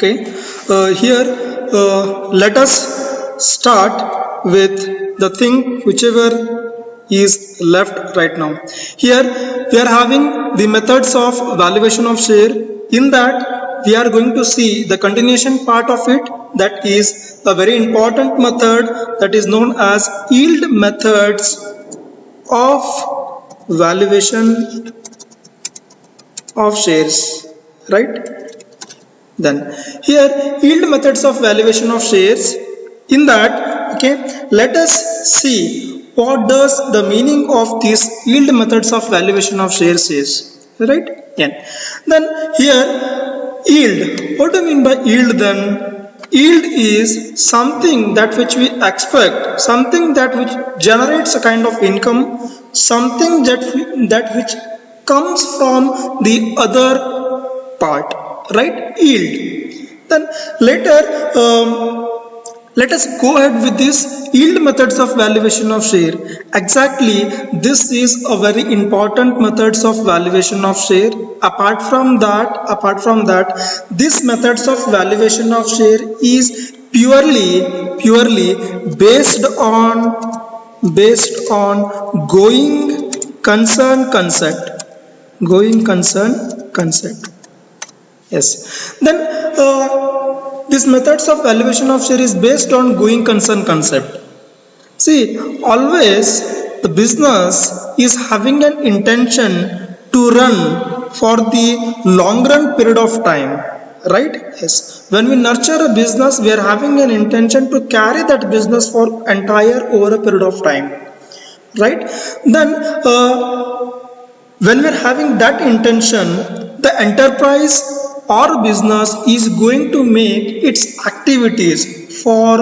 Okay, here let us start with the thing whichever is left right now. Here we are having the methods of valuation of share. In that we are going to see the continuation part of it, that is a very important method that is known as yield methods of valuation of shares, right? Then here yield methods of valuation of shares. In that, okay, let us see what does the meaning of these yield methods of valuation of shares is, right? Yeah. Then here yield, what do you mean by yield then? Yield is something that which we expect, something that which generates a kind of income, something that which comes from the other part, right? Yield. Then later let us go ahead with this yield methods of valuation of share. Exactly, this is a very important methods of valuation of share. Apart from that, this methods of valuation of share is purely based on going concern concept. Yes. Then these methods of valuation of share is based on going concern concept. See, always the business is having an intention to run for the long run period of time, right? Yes. When we nurture a business, we are having an intention to carry that business for entire over a period of time, right? Then when we are having that intention, the enterprise or business is going to make its activities for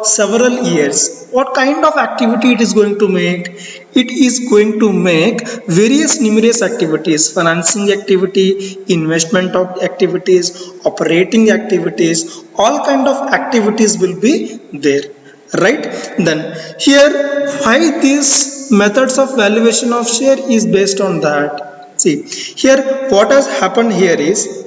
several years. What kind of activity it is going to make? It is going to make various numerous activities: financing activity, investment of activities, operating activities, all kind of activities will be there, right? Then here why these methods of valuation of share is based on that. See, here what has happened here is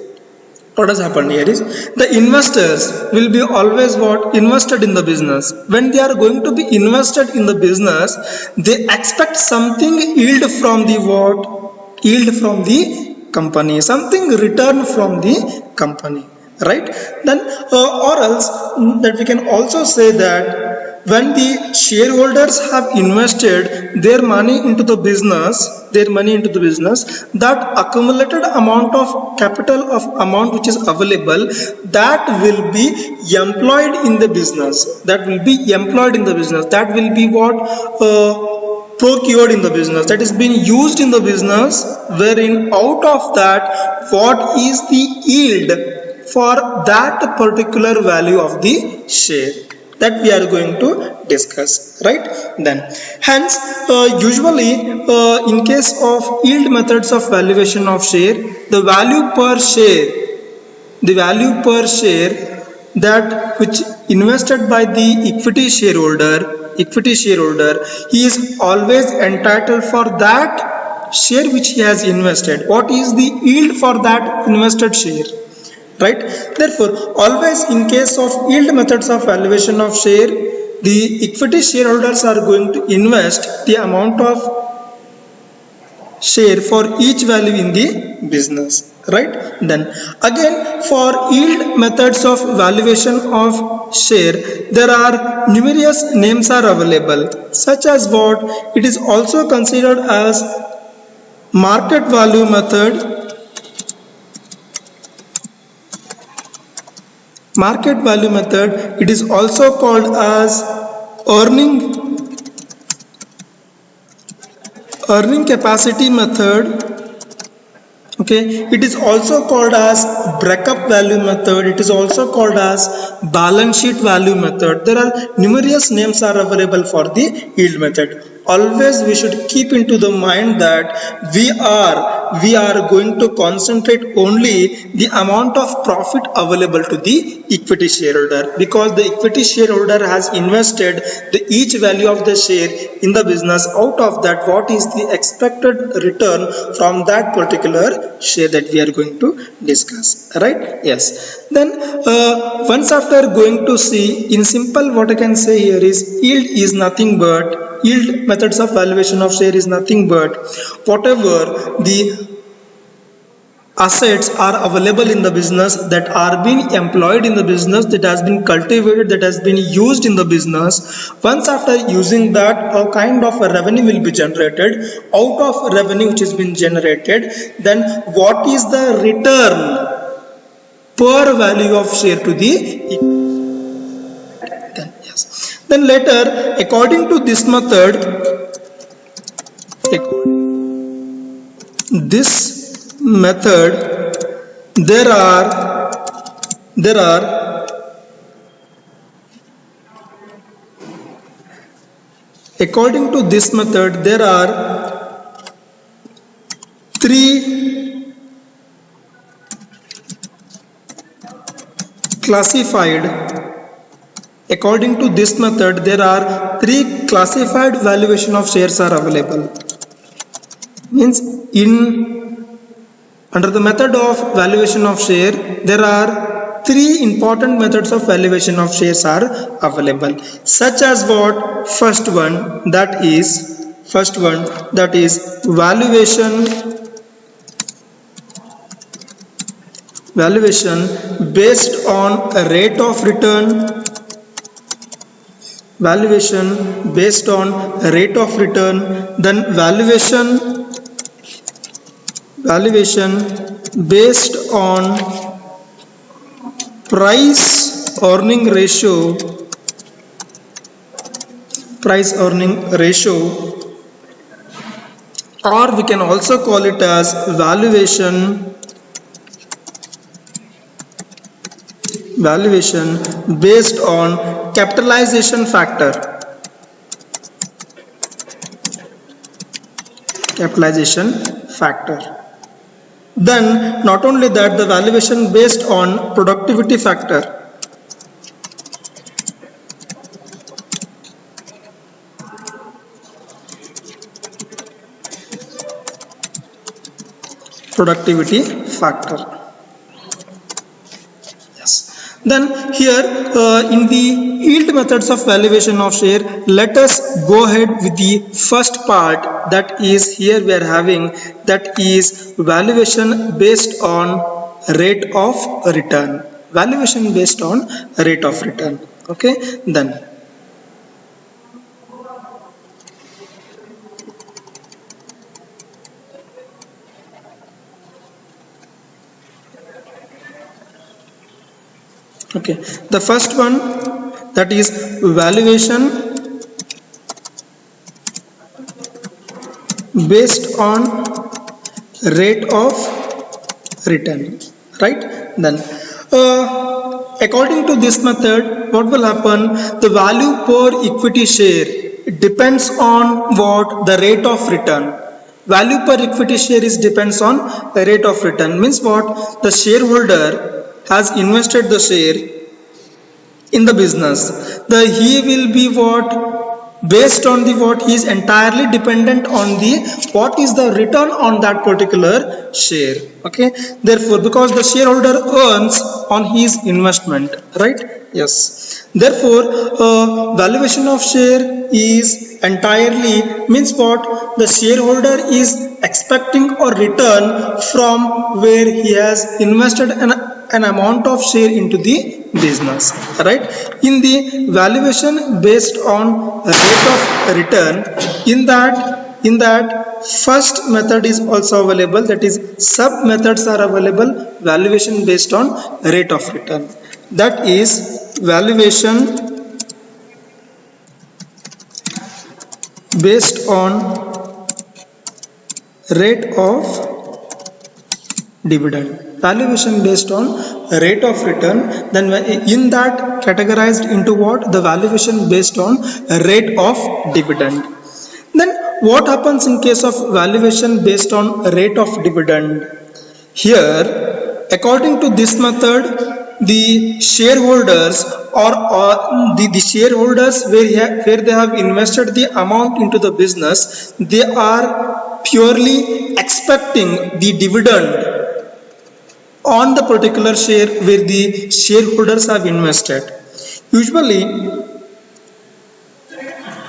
the investors will be always invested in the business. When they are going to be invested in the business, they expect something yield from the company, something return from the company, right? Then or else that we can also say that when the shareholders have invested their money into the business, that accumulated amount of capital of amount which is available, that will be employed in the business, that will be what procured in the business, that is being used in the business, wherein out of that what is the yield for that particular value of the share, that we are going to discuss, right? Then hence usually in case of yield methods of valuation of share, the value per share that which invested by the equity shareholder, he is always entitled for that share which he has invested. What is the yield for that invested share, right? Therefore, always in case of yield methods of valuation of share, the equity shareholders are going to invest the amount of share for each value in the business, right? Then again, for yield methods of valuation of share, there are numerous names are available, such as what it is also considered as market value method, it is also called as earning capacity method, okay, it is also called as breakup value method, it is also called as balance sheet value method. There are numerous names are available for the yield method. always we should keep into the mind that we are going to concentrate only the amount of profit available to the equity shareholder, because the equity shareholder has invested the each value of the share in the business. Out of that, what is the expected return from that particular share that we are going to discuss, right? Yes. Then once after going to see in simple, what I can say here is yield is nothing but yield methods of valuation of share is nothing but whatever the assets are available in the business, that are being employed in the business, that has been cultivated, that has been used in the business. Once after using that, a kind of a revenue will be generated. Out of revenue which has been generated, then what is the return per value of share to the then, yes. Then later, according to this method, there are according to this method there are three classified according to this method there are three classified valuation of shares are available. Means under the method of valuation of share, there are three important methods of valuation of shares are available, such as what? First one that is valuation based on a rate of return. Valuation based on a rate of return. Then valuation based on price earning ratio, or we can also call it as valuation based on capitalization factor. Then not only that, the valuation based on productivity factor. Yes. Then here in the yield methods of valuation of share, let us go ahead with the first part, that is here we are having, that is valuation based on rate of return. Okay, then okay, the first one, that is valuation based on rate of return, right? Then according to this method, what will happen? The value per equity share, it depends on what? The rate of return. Value per equity share is depends on the rate of return. Means what? The shareholder has invested the share in the business. He will be what? Based on the what? He is entirely dependent on the what is the return on that particular share. Okay, therefore because the shareholder earns on his investment, right? Yes. Therefore valuation of share is entirely, means what? The shareholder is expecting a return from where he has invested an amount of share into the business, right? In the valuation based on rate of return, in that first method is also available, that is sub methods are available. Valuation based on rate of return, that is valuation based on rate of dividend. Valuation based on rate of return, then in that categorized into what? The valuation based on rate of dividend. Then what happens in case of valuation based on rate of dividend? Here, according to this method, the shareholders or the shareholders where they have invested the amount into the business, they are purely expecting the dividend on the particular share where the shareholders have invested. Usually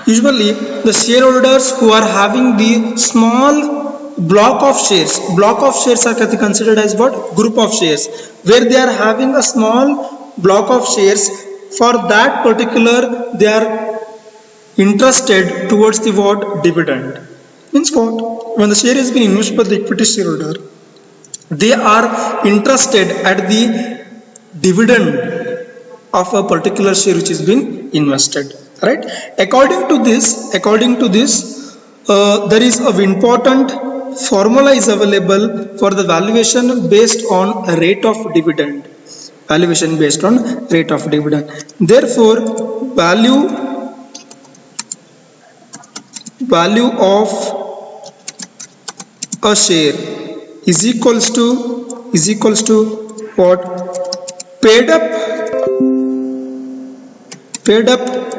the shareholders who are having the small block of shares are considered as what? Group of shares, where they are having a small block of shares. For that particular, they are interested towards the what? Dividend. Means what? When the share has been invested by the equity shareholder, they are interested at the dividend of a particular share which has been invested, right? According to this, there is an important formula is available for the valuation based on rate of dividend. Valuation based on rate of dividend. Therefore, value of a share is equals to what? Paid up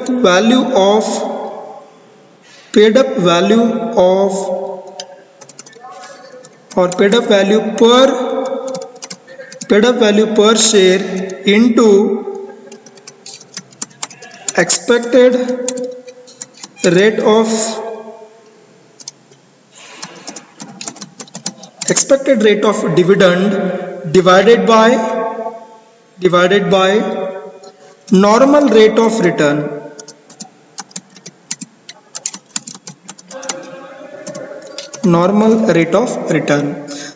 value of or paid up value per share into expected rate of dividend divided by normal rate of return.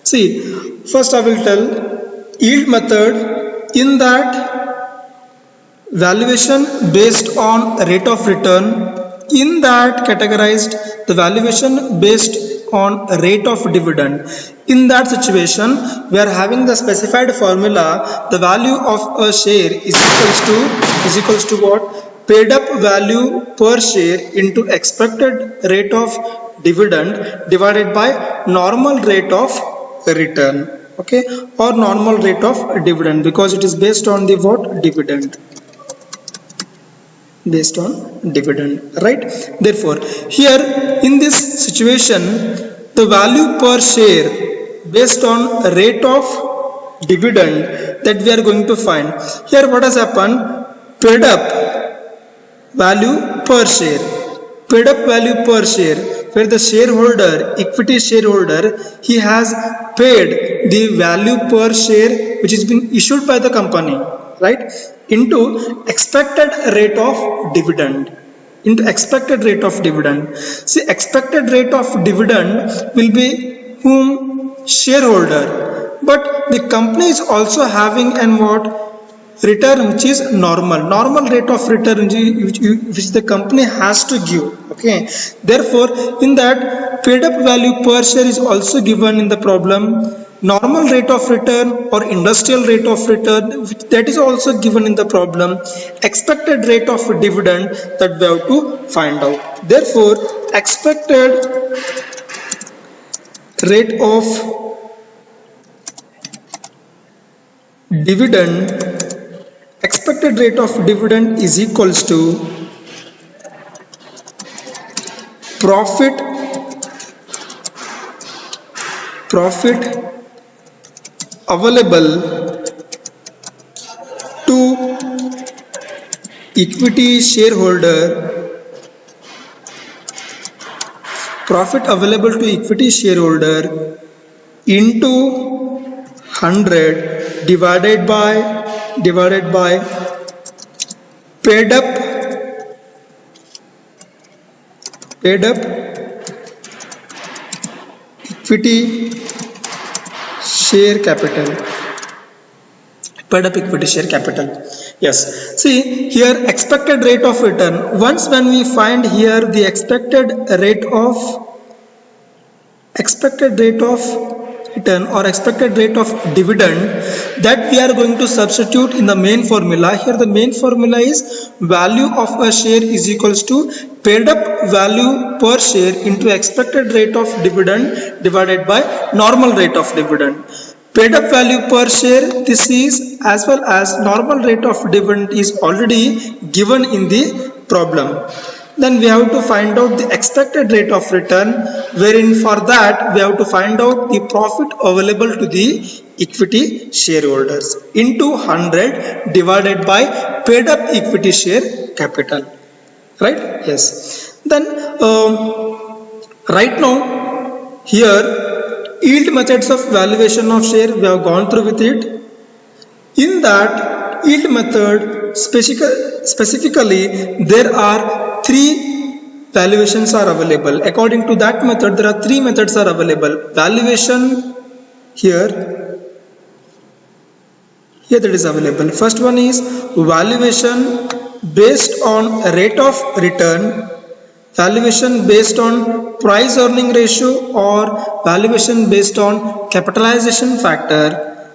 See, first I will tell yield method. In that, valuation based on rate of return, in that categorized the valuation based on rate of dividend. In that situation, we are having the specified formula. The value of a share is equals to what? Paid up value per share into expected rate of dividend divided by normal rate of return, okay, or normal rate of dividend, because it is based on the what? Dividend. Based on dividend, right? Therefore, here in this situation, the value per share based on rate of dividend that we are going to find. Here what has happened? Paid up value per share, where the shareholder, equity shareholder, he has paid the value per share which has been issued by the company, right, into expected rate of dividend. See, expected rate of dividend will be whom? Shareholder. But the company is also having an what? Return which is normal rate of return which the company has to give, okay. Therefore, in that, paid up value per share is also given in the problem. Normal rate of return or industrial rate of return, that is also given in the problem. Expected rate of dividend that we have to find out. Therefore, expected rate of dividend is equals to profit available to equity shareholder, into 100 divided by paid up equity share capital. Yes, see here, expected rate of return. Once when we find here the expected rate of return or expected rate of dividend, that we are going to substitute in the main formula. Here the main formula is value of a share is equals to paid up value per share into expected rate of dividend divided by normal rate of dividend. Paid up value per share, this is as well as normal rate of dividend is already given in the problem. Then we have to find out the expected rate of return, wherein for that we have to find out the profit available to the equity shareholders into 100 divided by paid up equity share capital. Right? Yes. Then right now here yield methods of valuation of share, we have gone through with it. In that yield method specifically there are three valuations are available. According to that method there are three methods are available. Valuation here that is available. First one is valuation based on rate of return, valuation based on price earning ratio, or valuation based on capitalization factor.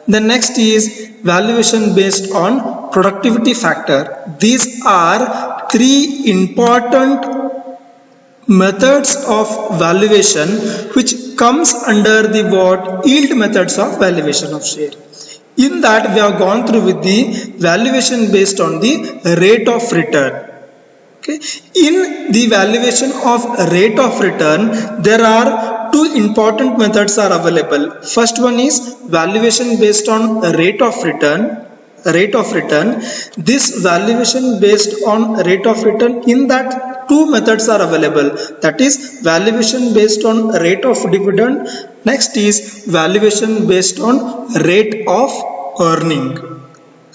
The next is valuation based on productivity factor. These are three important methods of valuation which comes under the what yield methods of valuation of share. In that we have gone through with the valuation based on the rate of return. Okay. In the valuation of rate of return, there are two important methods are available. First one is valuation based on rate of return. This valuation based on rate of return, in that two methods are available. That is valuation based on rate of dividend. Next is valuation based on rate of earning.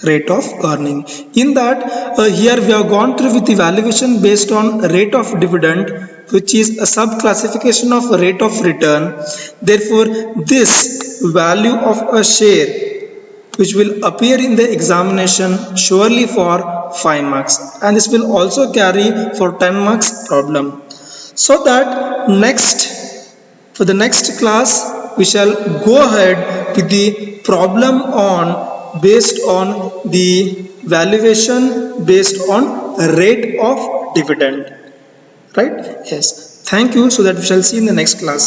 In that here we have gone through with the valuation based on rate of dividend, which is a sub classification of rate of return. Therefore this value of a share which will appear in the examination surely for 5 marks, and this will also carry for 10 marks problem. So that for the next class we shall go ahead with the problem on based on the valuation based on rate of dividend. Right? Yes. Thank you. So that we shall see in the next class.